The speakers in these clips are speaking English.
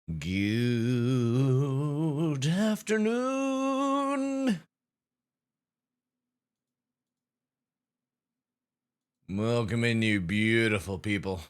Good afternoon. Welcome in, you beautiful people.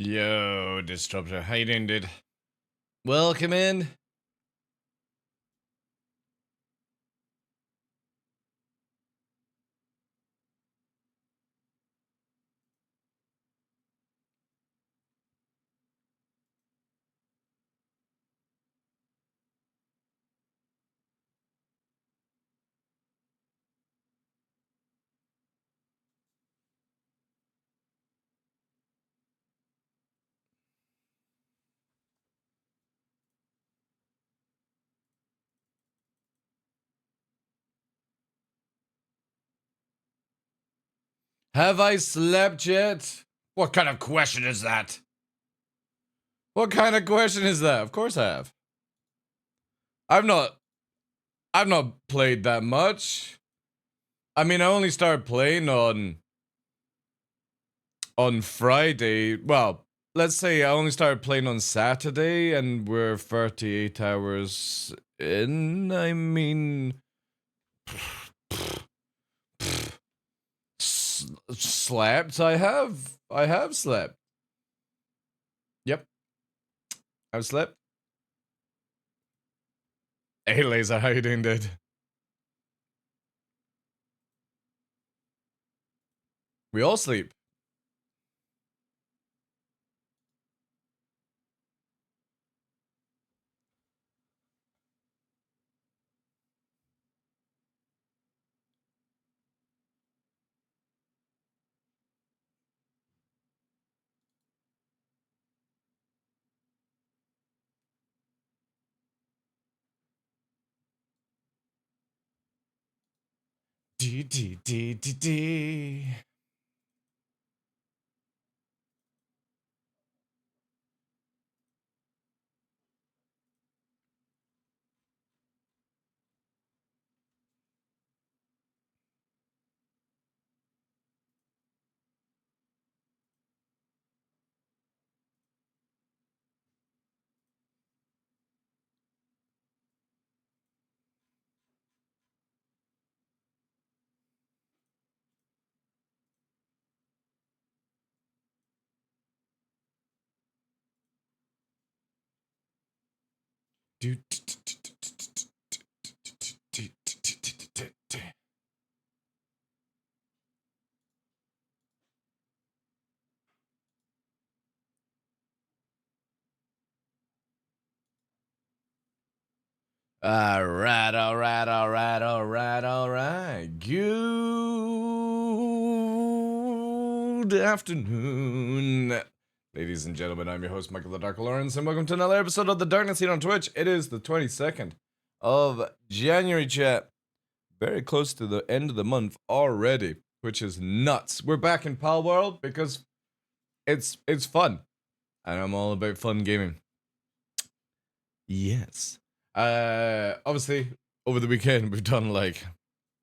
Yo, Disruptor. How you doing, dude? Welcome in. Have I slept yet? What kind of question is that? What kind of question is that? Of course I have. I've not played that much. I mean, I only started playing on Friday. Well, let's say I only started playing on Saturday and we're 38 hours in. I mean, slept. I have slept. Yep, I've slept. Hey, Laser, how you doing, dude? We all sleep. D D D D D. Alright, alright, alright, alright, alright. Good afternoon, ladies and gentlemen. I'm your host, Michael the Dark Lawrence, and welcome to another episode of The Darkness here on Twitch. It is the 22nd of January, chat. Very close to the end of the month already, which is nuts. We're back in Pal World because it's fun, and I'm all about fun gaming. Yes. Obviously, over the weekend we've done like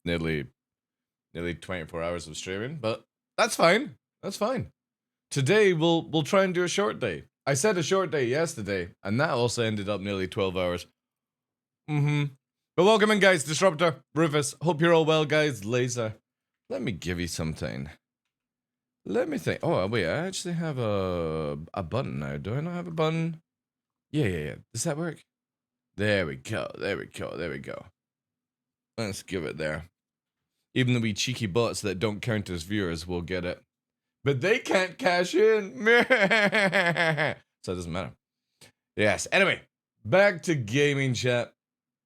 nearly 24 hours of streaming, but that's fine. That's fine. Today we'll try and do a short day. I said a short day yesterday, and that also ended up nearly 12 hours. But welcome in, guys. Disruptor, Rufus. Hope you're all well, guys. Laser. Let me give you something. Let me think. Oh wait, I actually have a button now. Do I not have a button? Yeah. Does that work? There we go. Let's give it there. Even the wee cheeky bots that don't count as viewers will get it. But they can't cash in. So it doesn't matter. Yes. Anyway, back to gaming, chat.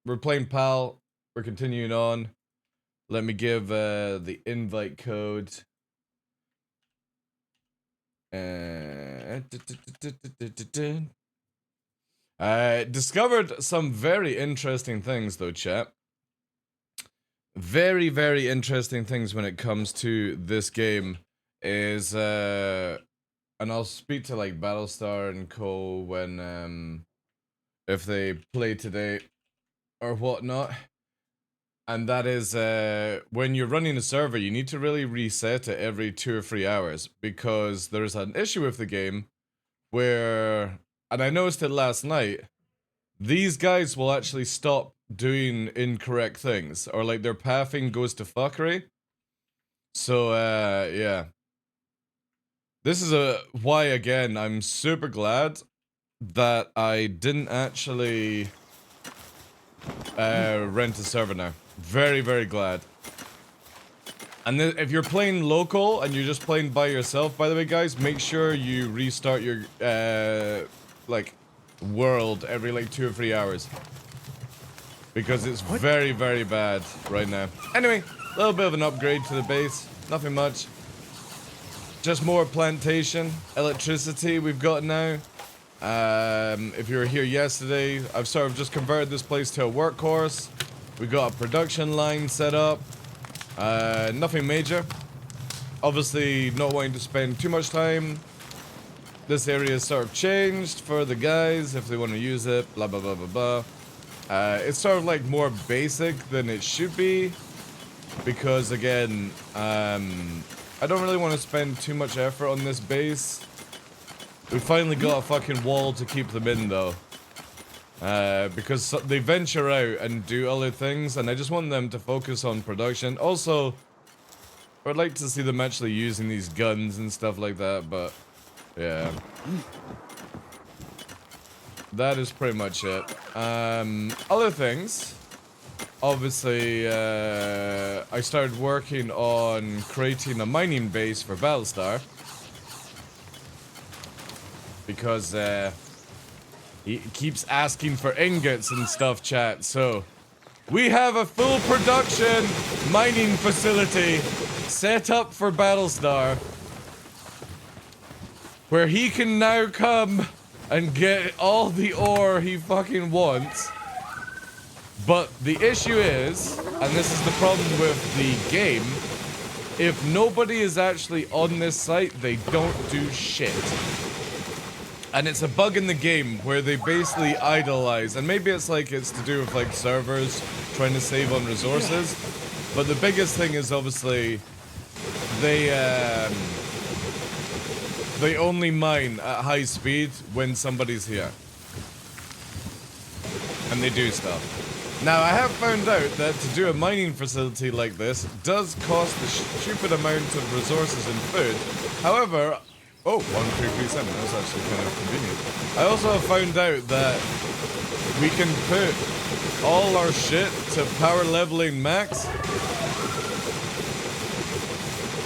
We're playing PAL. We're continuing on. Let me give the invite code. I discovered some very interesting things, though, chat. Very, very interesting things when it comes to this game is, and I'll speak to, like, Battlestar and co when, if they play today or whatnot. And that is, when you're running a server, you need to really reset it every 2 or 3 hours, because there's an issue with the game where, and I noticed it last night, these guys will actually stop doing incorrect things, or like their pathing goes to fuckery. So, yeah. This is why, again, I'm super glad that I didn't actually rent a server now. Very, very glad. And then if you're playing local and you're just playing by yourself, by the way, guys, make sure you restart your, like, world every, like, 2 or 3 hours. Because it's very, very bad right now. Anyway, a little bit of an upgrade to the base. Nothing much. Just more plantation, electricity we've got now. If you were here yesterday, I've sort of just converted this place to a workhorse. We got a production line set up. Nothing major. Obviously, not wanting to spend too much time. This area is sort of changed for the guys if they want to use it. Blah, blah, blah, blah, blah. It's sort of like more basic than it should be. Because, again, I don't really want to spend too much effort on this base. We finally got a fucking wall to keep them in, though. Because they venture out and do other things, and I just want them to focus on production. Also, I'd like to see them actually using these guns and stuff like that, but yeah. That is pretty much it. Other things. Obviously, I started working on creating a mining base for Battlestar. Because, he keeps asking for ingots and stuff, chat, so... We have a full production mining facility set up for Battlestar. Where he can now come and get all the ore he fucking wants. But the issue is, and this is the problem with the game, if nobody is actually on this site, they don't do shit. And it's a bug in the game where they basically idolize, and maybe it's to do with like servers trying to save on resources, but the biggest thing is obviously they only mine at high speed when somebody's here. And they do stuff. Now, I have found out that to do a mining facility like this does cost a stupid amount of resources and food. However, oh, 1337, that's actually kind of convenient. I also have found out that we can put all our shit to power leveling max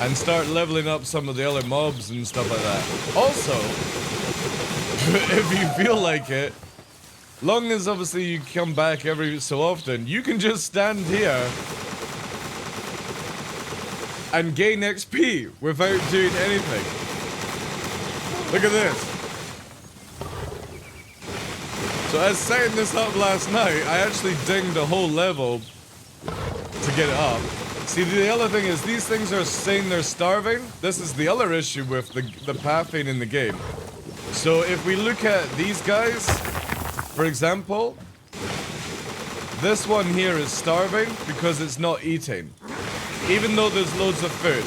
and start leveling up some of the other mobs and stuff like that. Also, if you feel like it, long as obviously you come back every so often, you can just stand here and gain XP without doing anything. Look at this. So as setting this up last night, I actually dinged a whole level to get it up. See, the other thing is these things are saying they're starving. This is the other issue with the pathing in the game. So if we look at these guys, for example, this one here is starving because it's not eating. Even though there's loads of food.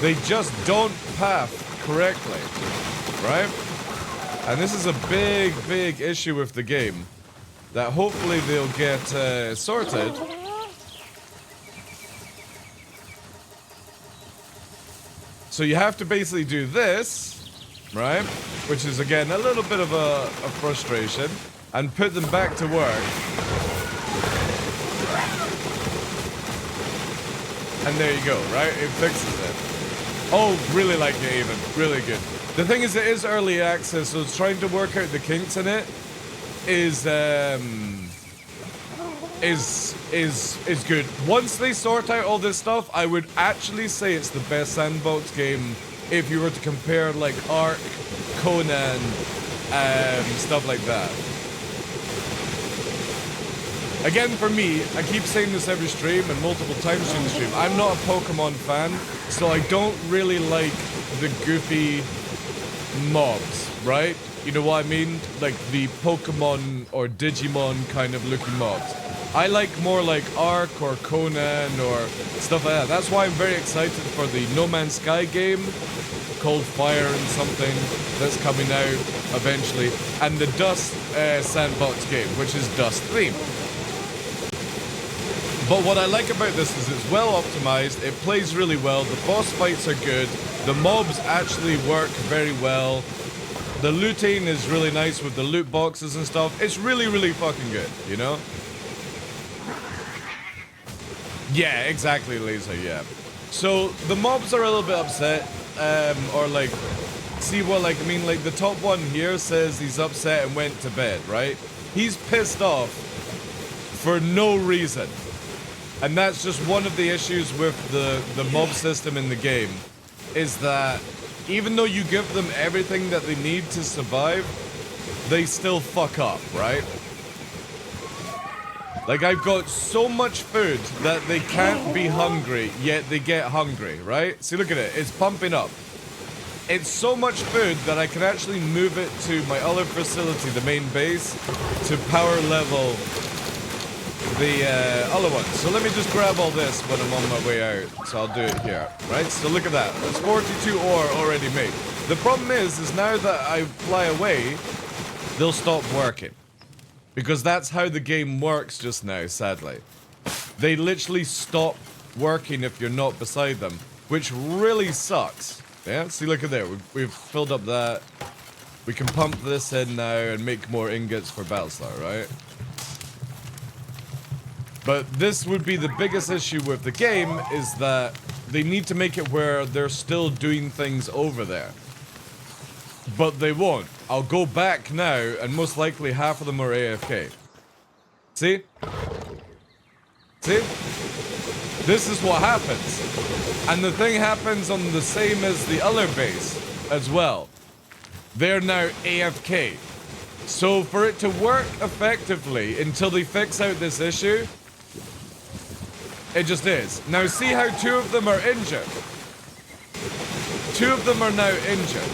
They just don't path correctly, right? And this is a big, big issue with the game that hopefully they'll get sorted. So you have to basically do this, right? Which is again a little bit of a frustration, and put them back to work. And there you go, right? It fixes it. Oh, really like it even. Really good. The thing is, it is early access, so it's trying to work out the kinks in it is good. Once they sort out all this stuff, I would actually say it's the best sandbox game if you were to compare like Ark, Conan, stuff like that. Again, for me, I keep saying this every stream and multiple times during the stream, I'm not a Pokemon fan, so I don't really like the goofy mobs, right? You know what I mean? Like the Pokemon or Digimon kind of looking mobs. I like more like Ark or Conan or stuff like that. That's why I'm very excited for the No Man's Sky game called Fire and something that's coming out eventually, and the Dust sandbox game, which is Dust themed. But what I like about this is it's well optimized, it plays really well, the boss fights are good, the mobs actually work very well, the looting is really nice with the loot boxes and stuff. It's really, really fucking good, you know? Yeah, exactly, Laser, yeah. So, the mobs are a little bit upset, or like, see what, like, I mean, like, the top one here says he's upset and went to bed, right? He's pissed off for no reason. And that's just one of the issues with the mob system in the game, is that even though you give them everything that they need to survive, they still fuck up, right? Like, I've got so much food that they can't be hungry, yet they get hungry, right? See, look at it. It's pumping up. It's so much food that I can actually move it to my other facility, the main base, to power level the other one. So let me just grab all this when I'm on my way out. So I'll do it here, right? So look at that. That's 42 ore already made. The problem is now that I fly away, they'll stop working. Because that's how the game works just now, sadly. They literally stop working if you're not beside them, which really sucks. Yeah, see, look at there. We've filled up that. We can pump this in now and make more ingots for Battlestar, right? But this would be the biggest issue with the game, is that they need to make it where they're still doing things over there. But they won't. I'll go back now, and most likely half of them are AFK. See? See? This is what happens. And the thing happens on the same as the other base as well. They're now AFK. So for it to work effectively until they fix out this issue, it just is. Now see how two of them are injured? Two of them are now injured.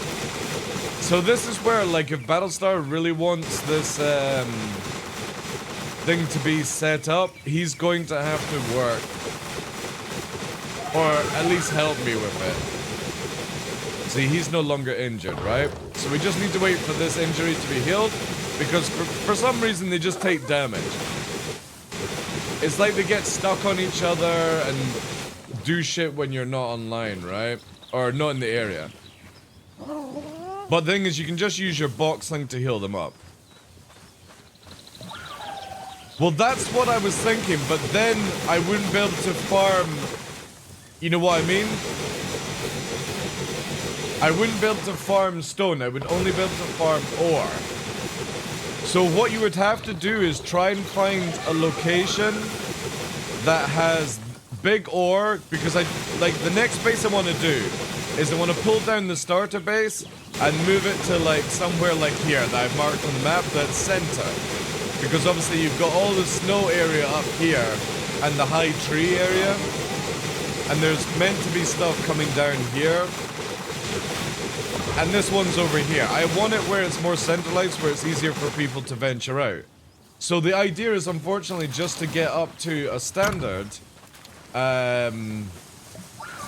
So this is where, like, if Battlestar really wants this thing to be set up, he's going to have to work. Or at least help me with it. See, he's no longer injured, right? So we just need to wait for this injury to be healed, because for some reason they just take damage. It's like they get stuck on each other and do shit when you're not online, right? Or not in the area. But the thing is, you can just use your box link to heal them up. Well, that's what I was thinking, but then I wouldn't be able to farm... You know what I mean? I wouldn't be able to farm stone, I would only be able to farm ore. So what you would have to do is try and find a location that has big ore, because like the next base I want to do is I want to pull down the starter base and move it to like somewhere like here that I've marked on the map that's center. Because obviously you've got all the snow area up here and the high tree area. And there's meant to be stuff coming down here. And this one's over here. I want it where it's more centralized, where it's easier for people to venture out. So the idea is, unfortunately, just to get up to a standard, and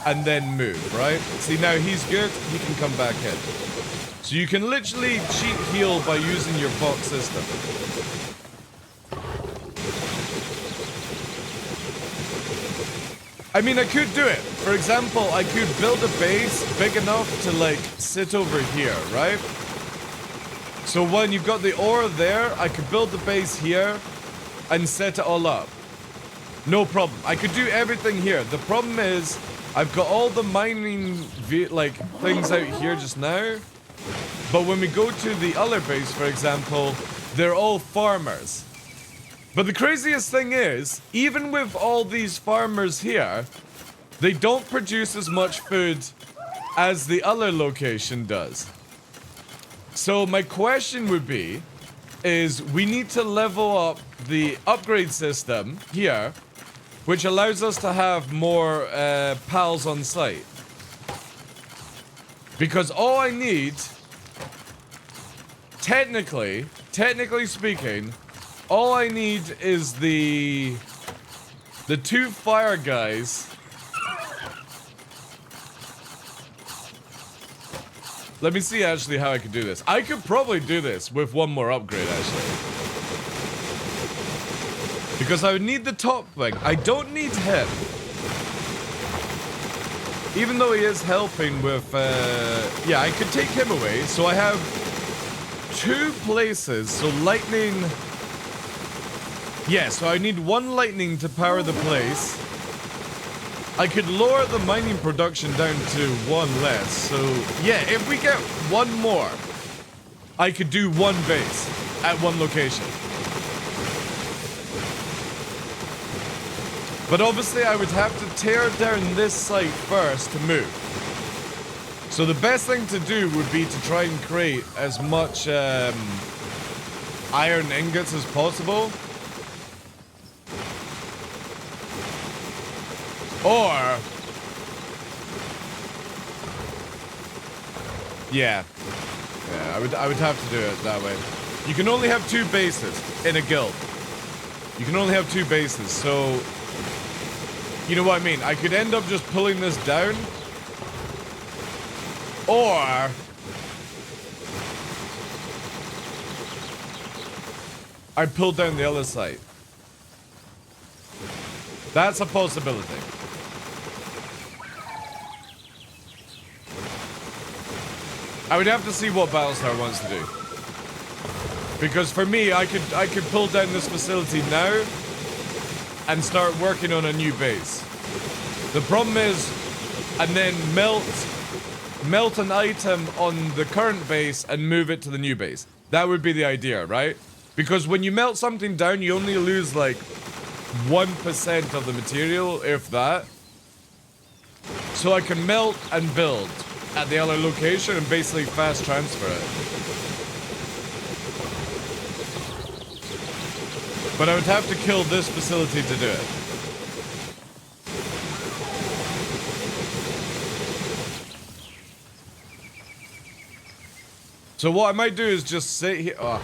then move, right? See, now he's good, he can come back in. So you can literally cheat heal by using your box system. I mean, I could do it. For example, I could build a base big enough to, like, sit over here, right? So when you've got the ore there, I could build the base here and set it all up. No problem. I could do everything here. The problem is, I've got all the mining, like, things out here just now. But when we go to the other base, for example, they're all farmers. But the craziest thing is, even with all these farmers here, they don't produce as much food as the other location does. So my question would be, is we need to level up the upgrade system here, which allows us to have more pals on site. Because all I need, technically speaking, all I need is the two fire guys. Let me see actually how I could do this. I could probably do this with one more upgrade actually. Because I would need the top thing. I don't need him. Even though he is helping with, yeah, I could take him away. So I have 2 places. So lightning. Yeah, so I need 1 lightning to power the place. I could lower the mining production down to 1 less. So yeah, if we get 1 more, I could do 1 base at 1 location. But obviously I would have to tear down this site first to move. So the best thing to do would be to try and create as much iron ingots as possible. Or... Yeah. Yeah, I would have to do it that way. You can only have 2 bases in a guild. You can only have 2 bases, so... You know what I mean? I could end up just pulling this down. Or... I pull down the other side. That's a possibility. I would have to see what Battlestar wants to do. Because for me, I could pull down this facility now and start working on a new base. The problem is, and then melt an item on the current base and move it to the new base. That would be the idea, right? Because when you melt something down, you only lose like 1% of the material, if that. So I can melt and build at the other location and basically fast transfer it. But I would have to kill this facility to do it. So what I might do is just sit here. Oh,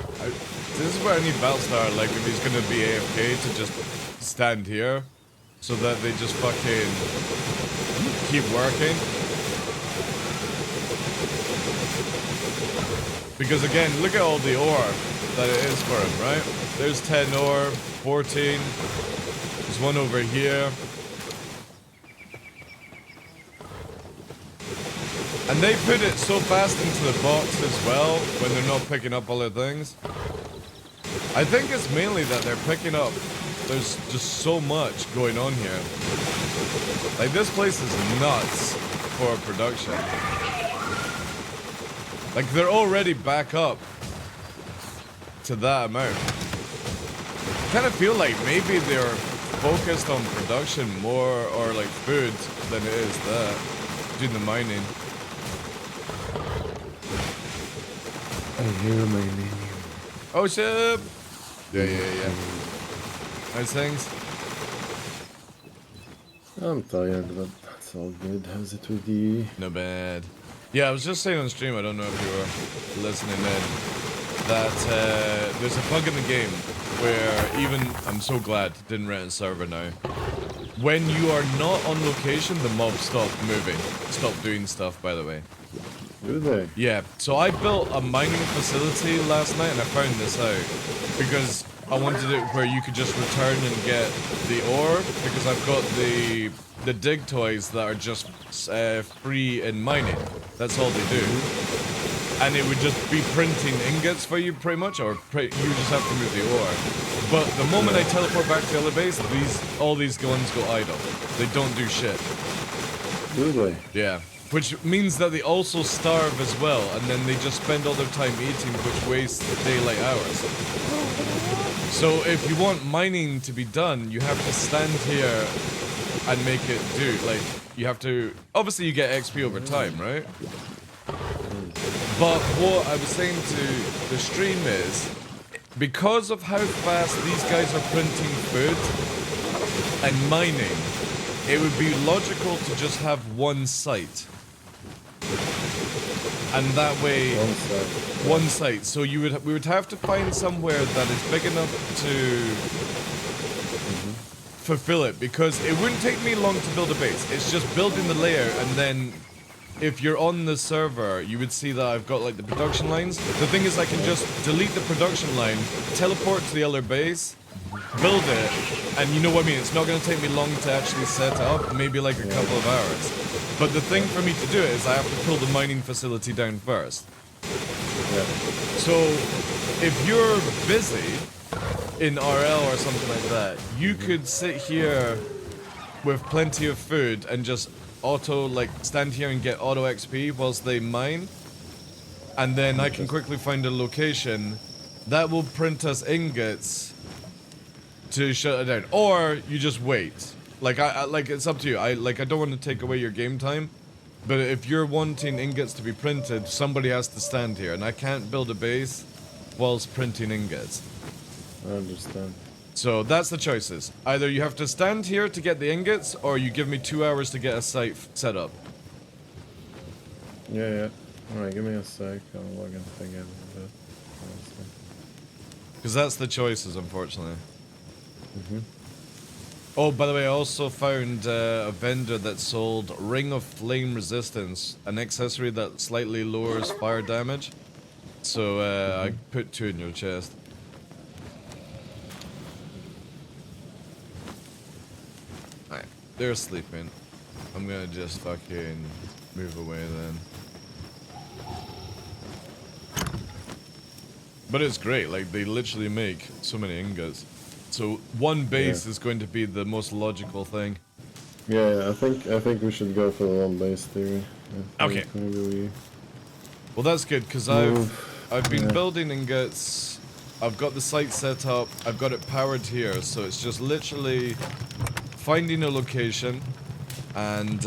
this is where I need Battlestar, like if he's gonna be AFK, to just stand here so that they just fucking keep working. Because again, look at all the ore that it is for him, right? There's 10 ore, 14. There's 1 over here. And they put it so fast into the box as well when they're not picking up other things. I think it's mainly that they're picking up. There's just so much going on here. Like, this place is nuts for production. Like, they're already back up to that amount. I kind of feel like maybe they're focused on production more, or like food, than it is that. Doing the mining. I hear my name. Oh shit! Yeah. Nice things. I'm tired, but it's all good. How's it with you? No bad. Yeah, I was just saying on stream, I don't know if you were listening in, that there's a bug in the game where even, I'm so glad it didn't rent a server now. When you are not on location, the mobs stop moving. Stop doing stuff, by the way. Do they? Yeah, so I built a mining facility last night and I found this out. Because I wanted it where you could just return and get the ore, because I've got the dig toys that are just free in mining. That's all they do. And it would just be printing ingots for you, pretty much, or you just have to move the ore. But the moment I teleport back to the other base, all these guns go idle. They don't do shit. Do they? Yeah. Which means that they also starve as well, and then they just spend all their time eating, which wastes daylight hours. So if you want mining to be done, you have to stand here and make it do. Like, you have to... Obviously, you get XP over time, right? But what I was saying to the stream is, because of how fast these guys are printing food and mining, it would be logical to just have 1 site. And that way, one site. So we would have to find somewhere that is big enough to fulfill it, because it wouldn't take me long to build a base. It's just building the layer and then if you're on the server, you would see that I've got like the production lines. The thing is I can just delete the production line, teleport to the other base, build it, and you know what I mean, it's not going to take me long to actually set it up, maybe like a couple of hours. But the thing for me to do it is I have to pull the mining facility down first. Yeah. So, if you're busy in RL or something like that, you could sit here with plenty of food and just stand here and get auto XP whilst they mine. And then I can quickly find a location that will print us ingots to shut it down. Or you just wait. Like, it's up to you. I don't want to take away your game time. But if you're wanting ingots to be printed, somebody has to stand here. And I can't build a base whilst printing ingots. I understand. So that's the choices. Either you have to stand here to get the ingots, or you give me 2 hours to get a site set up. Yeah. Alright, give me a sec. I'll log in again. Because that's the choices, unfortunately. Mm-hmm. Oh, by the way, I also found a vendor that sold Ring of Flame Resistance, an accessory that slightly lowers fire damage. So I put 2 in your chest. Alright, they're sleeping. I'm gonna just fucking move away then. But it's great, like they literally make so many ingots. So one base is going to be the most logical thing. Yeah, I think we should go for the one base theory. Okay. Maybe Well, that's good because I've been building ingots. I've got the site set up. I've got it powered here, so it's just literally finding a location and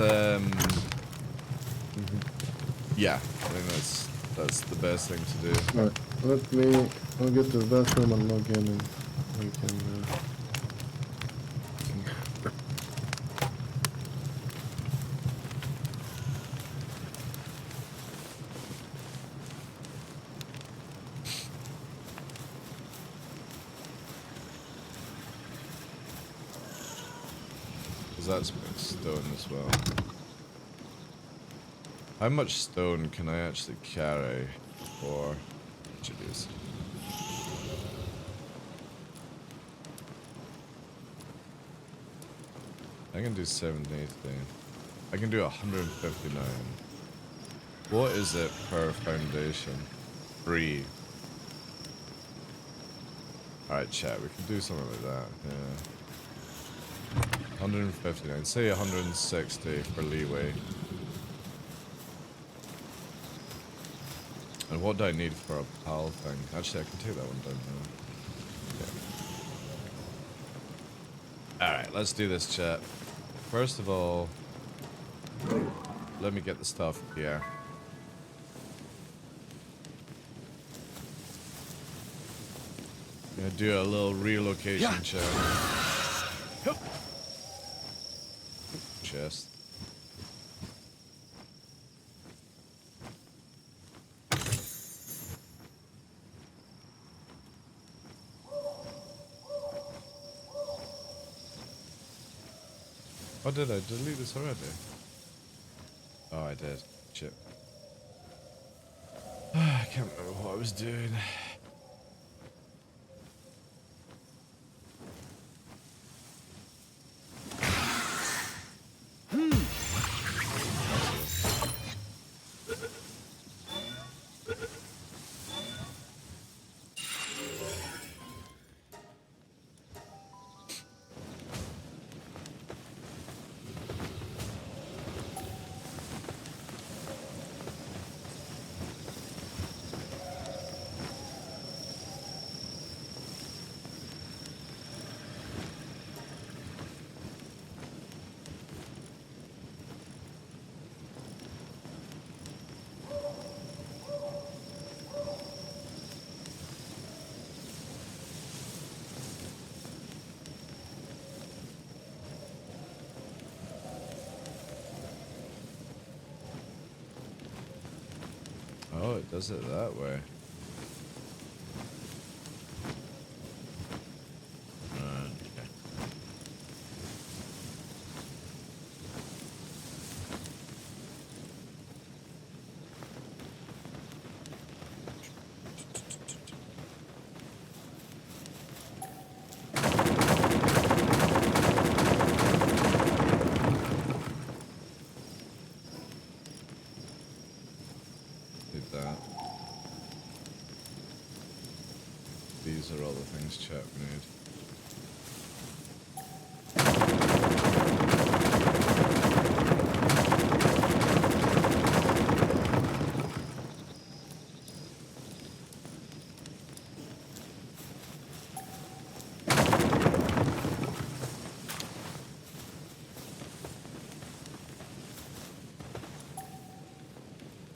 yeah, I think that's the best thing to do. Alright, I'll get to the bathroom and log in and we can Because that's stone as well. How much stone can I actually carry for each of these? I can do 780. I can do 159. What is it per foundation? 3. Alright, chat, we can do something like that, yeah. 159, say 160 for leeway. And what do I need for a PAL thing? Actually, I can take that one down now. Alright, let's do this, chat. First of all, let me get the stuff here. I'm gonna do a little relocation check. Chest. Oh, did I delete this already? Oh, I did. Shit. I can't remember what I was doing. Oh, it does it that way. Okay. These are all the things chat we need.